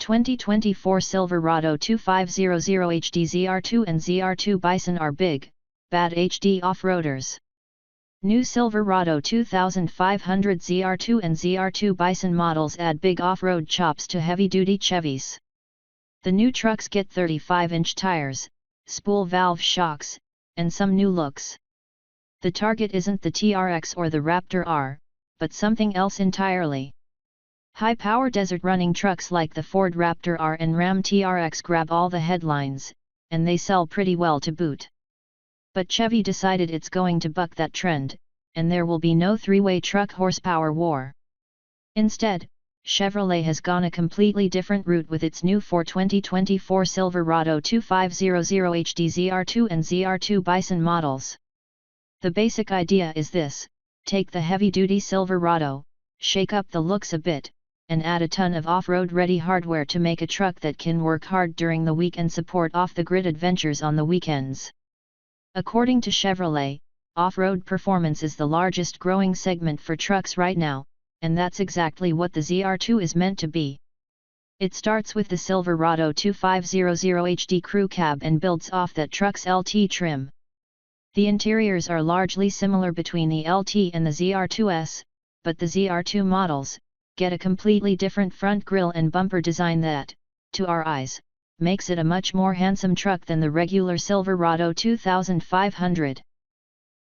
2024 Silverado 2500 HD ZR2 and ZR2 Bison are big, bad HD off-roaders. New Silverado 2500 ZR2 and ZR2 Bison models add big off-road chops to heavy-duty Chevys. The new trucks get 35-inch tires, spool valve shocks, and some new looks. The target isn't the TRX or the Raptor R, but something else entirely. High-power desert running trucks like the Ford Raptor R and Ram TRX grab all the headlines, and they sell pretty well to boot. But Chevy decided it's going to buck that trend, and there will be no three-way truck horsepower war. Instead, Chevrolet has gone a completely different route with its new 2024 Silverado 2500 HD ZR2 and ZR2 Bison models. The basic idea is this: take the heavy-duty Silverado, shake up the looks a bit, and add a ton of off-road ready hardware to make a truck that can work hard during the week and support off-the-grid adventures on the weekends. According to Chevrolet, off-road performance is the largest growing segment for trucks right now, and that's exactly what the ZR2 is meant to be. It starts with the Silverado 2500 HD crew cab and builds off that truck's LT trim. The interiors are largely similar between the LT and the ZR2S, but the ZR2 models get a completely different front grille and bumper design that, to our eyes, makes it a much more handsome truck than the regular Silverado 2500.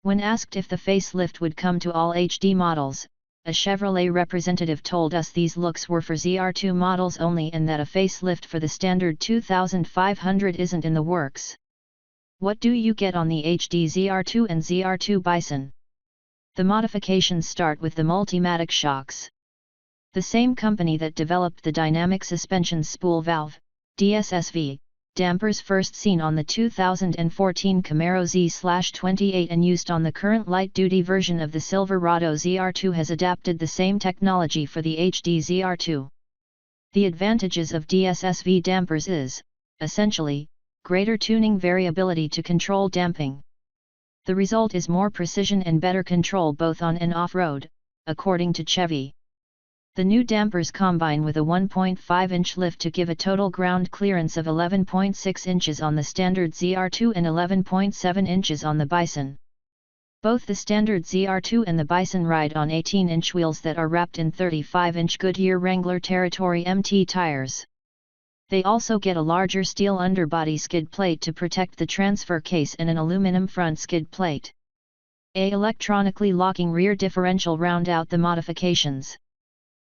When asked if the facelift would come to all HD models, a Chevrolet representative told us these looks were for ZR2 models only and that a facelift for the standard 2500 isn't in the works. What do you get on the HD ZR2 and ZR2 Bison? The modifications start with the Multimatic shocks. The same company that developed the dynamic suspension spool valve, DSSV, dampers first seen on the 2014 Camaro Z/28 and used on the current light-duty version of the Silverado ZR2 has adapted the same technology for the HD ZR2. The advantages of DSSV dampers is, essentially, greater tuning variability to control damping. The result is more precision and better control both on and off-road, according to Chevy. The new dampers combine with a 1.5-inch lift to give a total ground clearance of 11.6 inches on the standard ZR2 and 11.7 inches on the Bison. Both the standard ZR2 and the Bison ride on 18-inch wheels that are wrapped in 35-inch Goodyear Wrangler Territory MT tires. They also get a larger steel underbody skid plate to protect the transfer case and an aluminum front skid plate. An electronically locking rear differential round out the modifications.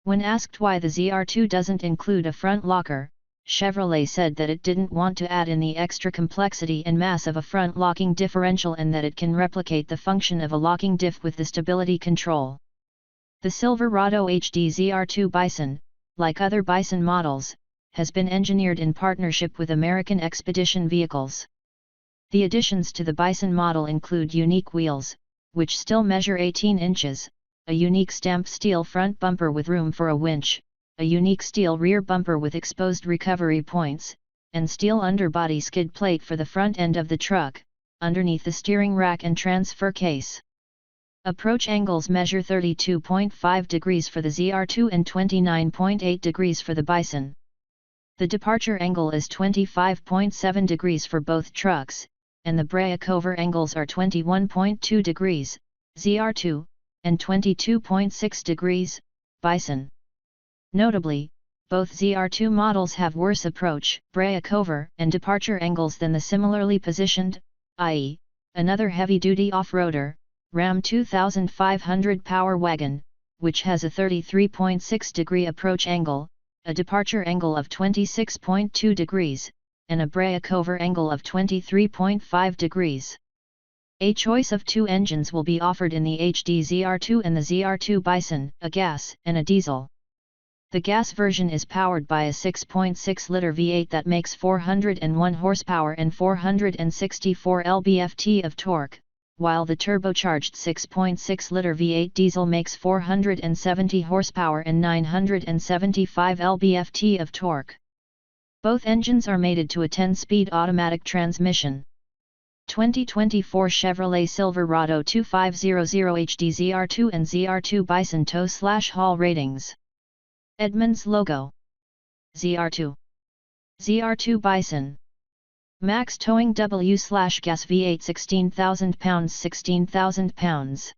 When asked why the ZR2 doesn't include a front locker, Chevrolet said that it didn't want to add in the extra complexity and mass of a front locking differential and that it can replicate the function of a locking diff with the stability control. The Silverado HD ZR2 Bison, like other Bison models, has been engineered in partnership with American Expedition Vehicles. The additions to the Bison model include unique wheels, which still measure 18 inches, a unique stamped steel front bumper with room for a winch, a unique steel rear bumper with exposed recovery points, and steel underbody skid plate for the front end of the truck, underneath the steering rack and transfer case. Approach angles measure 32.5 degrees for the ZR2 and 29.8 degrees for the Bison. The departure angle is 25.7 degrees for both trucks, and the breakover angles are 21.2 degrees, ZR2, and 22.6 degrees, Bison. Notably, both ZR2 models have worse approach, breakover, and departure angles than the similarly positioned, i.e., another heavy-duty off-roader, Ram 2500 Power Wagon, which has a 33.6-degree approach angle, a departure angle of 26.2 degrees, and a breakover angle of 23.5 degrees. A choice of two engines will be offered in the HD ZR2 and the ZR2 Bison, a gas and a diesel. The gas version is powered by a 6.6-liter V8 that makes 401 horsepower and 464 lb-ft of torque, while the turbocharged 6.6-liter V8 diesel makes 470 horsepower and 975 lb-ft of torque. Both engines are mated to a 10-speed automatic transmission. 2024 Chevrolet Silverado 2500 HD ZR2 and ZR2 Bison tow/haul ratings. Edmunds logo. zr2. zr2 Bison. Max towing W/gas V8 16,000 pounds 16,000 pounds.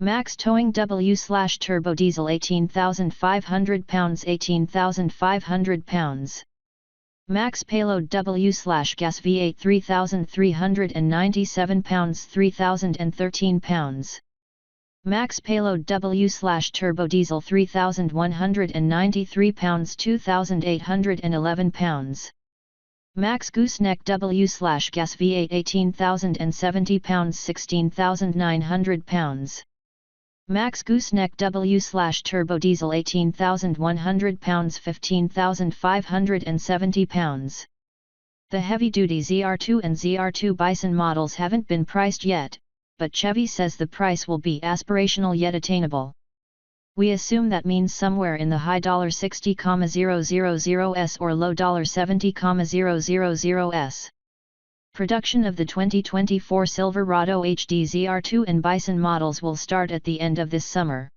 Max towing W/turbo diesel 18,500 pounds 18,500 pounds. Max payload W/gas V8 3,397 pounds 3,013 pounds. Max payload W/turbo diesel 3,193 pounds 2,811 pounds. Max gooseneck W/gas V8 18,070 pounds 16,900 pounds. Max gooseneck W/turbo diesel 18,100 pounds 15,570 pounds. The heavy-duty ZR2 and ZR2 Bison models haven't been priced yet, but Chevy says the price will be aspirational yet attainable. We assume that means somewhere in the high $60,000s or low $70,000s. Production of the 2024 Silverado HD ZR2 and Bison models will start at the end of this summer.